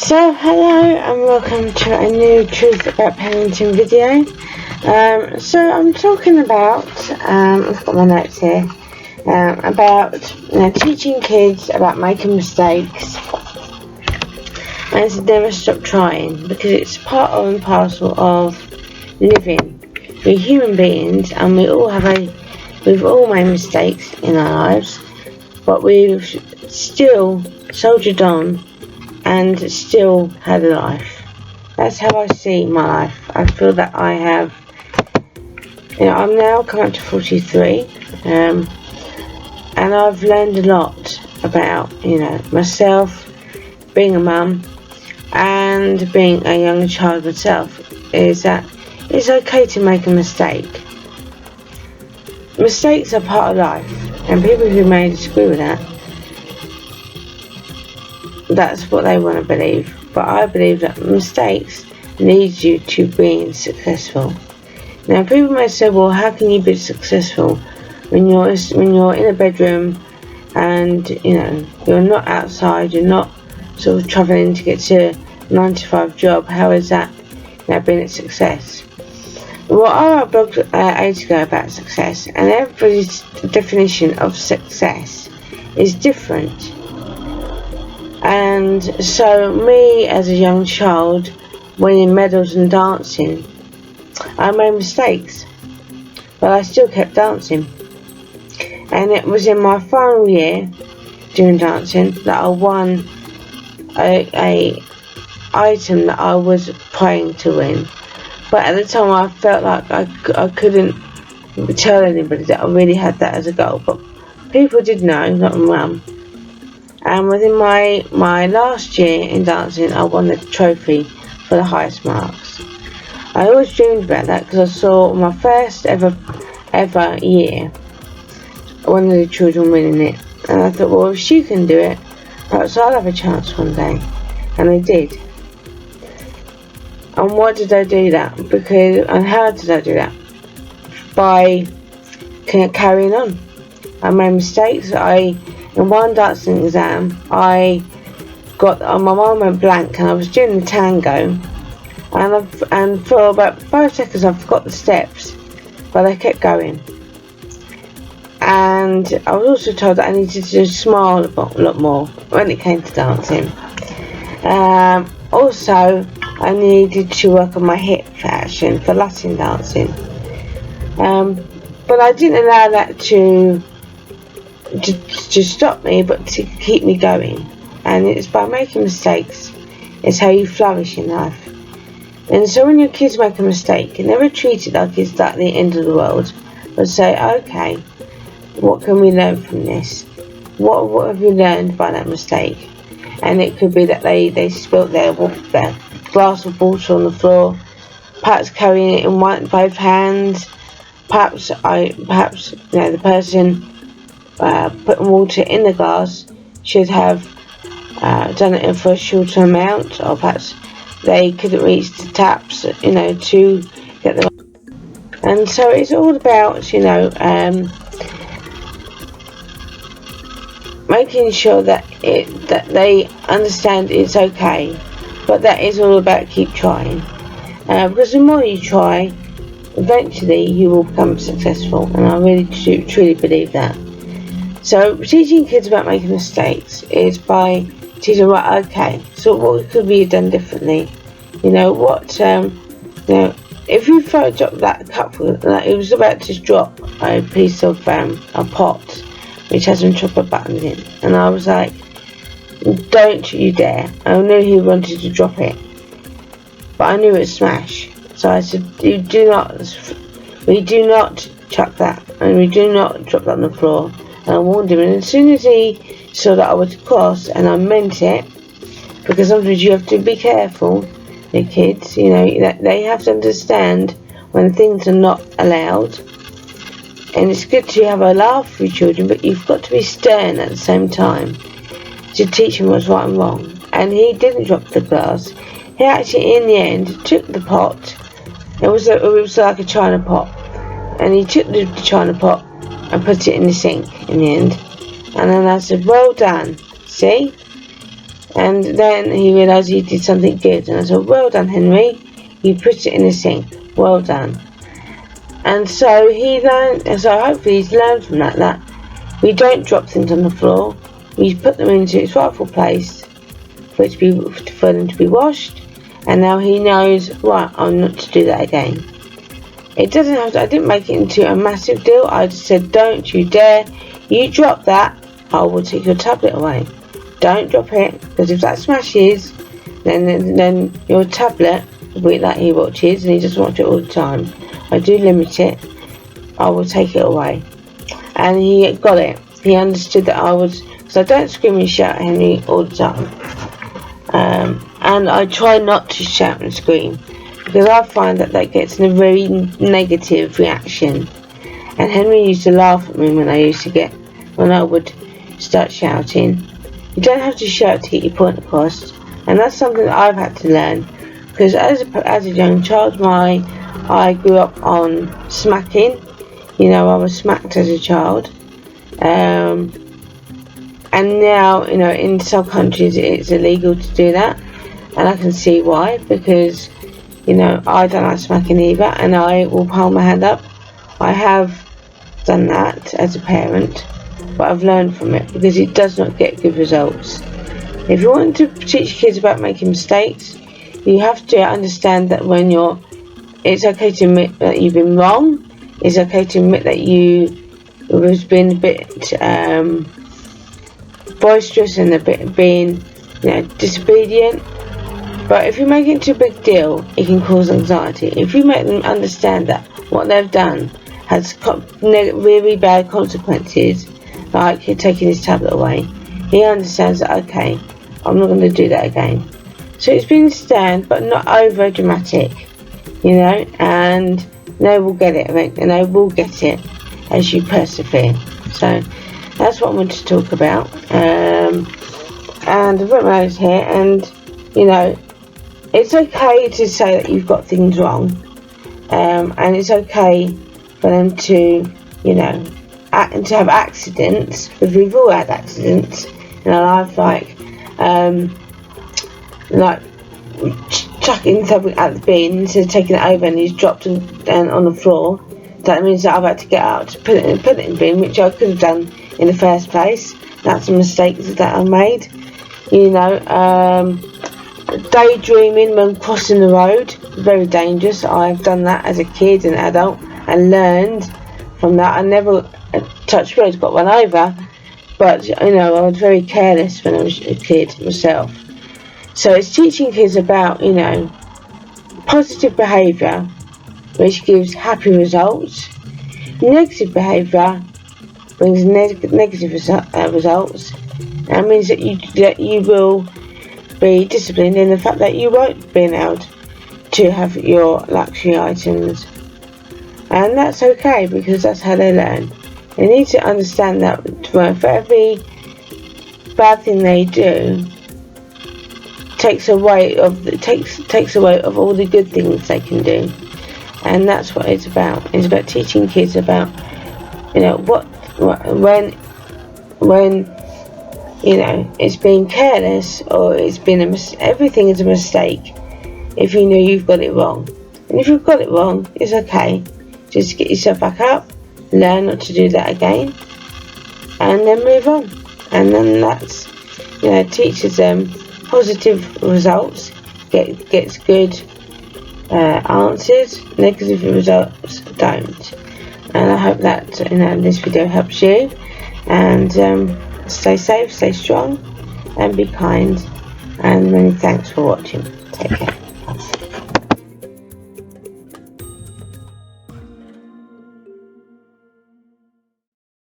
Hello and welcome to a new Truth About Parenting video. I'm talking about, I've got my notes here, about teaching kids about making mistakes and to never stop trying, because it's part and parcel of living. We're human beings and we've all made mistakes in our lives, but we've still soldiered on and still had a life. That's how I see my life. I feel that I have, I'm now coming up to 43, and I've learned a lot about, myself, being a mum, and being a young child myself, is that it's okay to make a mistake. Mistakes are part of life, and people who may disagree with that, that's what they want to believe, but I believe that mistakes lead you to being successful. Now, people may say, well, how can you be successful when you're in a bedroom and you're not outside, you're not sort of travelling to get to a 9-to-5 job? How is that being a success? Well, I wrote a blog ages ago about success, and everybody's definition of success is different. And so me, as a young child, winning medals and dancing, I made mistakes, but I still kept dancing. And it was in my final year doing dancing that I won a item that I was praying to win. But at the time I felt like I couldn't tell anybody that I really had that as a goal. But people did know, not my mum. And within my last year in dancing, I won the trophy for the highest marks. I always dreamed about that because I saw my first ever year, one of the children winning it. And I thought, well, if she can do it, perhaps I'll have a chance one day. And they did. And why did I do that? And how did I do that? By carrying on. I made mistakes. In one dancing exam, my mind went blank, and I was doing the tango, and for about 5 seconds I forgot the steps, but I kept going. And I was also told that I needed to smile a lot more when it came to dancing. Also, I needed to work on my hip action for Latin dancing. But I didn't allow that to stop me, but to keep me going. And it's by making mistakes is how you flourish in life. And so when your kids make a mistake, you never treat it like it's like the end of the world, but say, okay, what can we learn from this? What have you learned by that mistake? And it could be that they spilt their glass of water on the floor, perhaps carrying it in both hands, perhaps the person putting water in the glass should have done it for a shorter amount, or perhaps they couldn't reach the taps, to get them. And so it's all about, making sure that they understand it's okay, but that is all about keep trying, because the more you try, eventually you will become successful, and I really truly believe that. So teaching kids about making mistakes is by teaching, right, okay, so what could we have done differently? If you dropped that cup, it was about to drop a piece of a pot which has some chocolate buttons in, and I was like, don't you dare. I knew he wanted to drop it, but I knew it would smash. So I said, we do not chuck that, and we do not drop that on the floor. And I warned him, and as soon as he saw that I was cross, and I meant it, because sometimes you have to be careful, the kids, that they have to understand when things are not allowed. And it's good to have a laugh with children, but you've got to be stern at the same time to teach them what's right and wrong. And he didn't drop the glass. He actually, in the end, took the pot. It was like a china pot, and he took the china pot and put it in the sink in the end. And then I said, well done, see? And then he realised he did something good, and I said, well done, Henry, you put it in the sink, well done. And so he learned, and so hopefully he's learned from that we don't drop things on the floor, we put them into its rightful place for them to be washed, and now he knows, right, I'm not to do that again. It doesn't have to, I didn't make it into a massive deal. I just said, don't you dare, you drop that, I will take your tablet away. Don't drop it, because if that smashes, then your tablet will be like he watches, and he doesn't watch it all the time. I do limit it, I will take it away. And he got it. He understood that I was, because I don't scream and shout at Henry all the time. And I try not to shout and scream, because I find that gets a very negative reaction. And Henry used to laugh at me when I would start shouting. You don't have to shout to get your point across, and that's something that I've had to learn, because as a young child, I grew up on smacking. You know, I was smacked as a child, and now, you know, in some countries it's illegal to do that, and I can see why, because, you know, I don't like smacking either, and I will hold my hand up. I have done that as a parent, but I've learned from it, because it does not get good results. If you want to teach kids about making mistakes, you have to understand that it's okay to admit that you've been wrong. It's okay to admit that you was being a bit boisterous and a bit being, you know, disobedient. But if you make it into a big deal, it can cause anxiety. If you make them understand that what they've done has really bad consequences, like taking his tablet away, he understands that, okay, I'm not going to do that again. So it's been stern, but not over dramatic, you know, and they will get it, and they will get it as you persevere. So that's what I want to talk about. And I've got my notes here, and, you know, it's okay to say that you've got things wrong, and it's okay for them to, you know, to have accidents, because we've all had accidents in our life, like chucking something at the bin instead of taking it over, and he's dropped on the floor. That means that I've had to get out to put it in the bin, which I could have done in the first place. That's a mistake that I made. You know, daydreaming when crossing the road, very dangerous. I've done that as a kid and adult, and learned from that. I never, touch wood, got run over, but, you know, I was very careless when I was a kid myself. So it's teaching kids about, you know, positive behaviour, which gives happy results. Negative behaviour brings negative results. That means that you will be disciplined in the fact that you won't be allowed to have your luxury items. And that's okay, because that's how they learn. They need to understand that for every bad thing they do, takes away of all the good things they can do. And that's what it's about. It's about teaching kids about, you know, when you know, it's being careless, or it's been everything is a mistake if you know you've got it wrong. And if you've got it wrong, it's okay. Just get yourself back up, learn not to do that again, and then move on. And then that's, you know, teaches them positive results, gets good answers, negative results don't. And I hope that, you know, this video helps you, and stay safe, stay strong, and be kind, and many thanks for watching. Take care.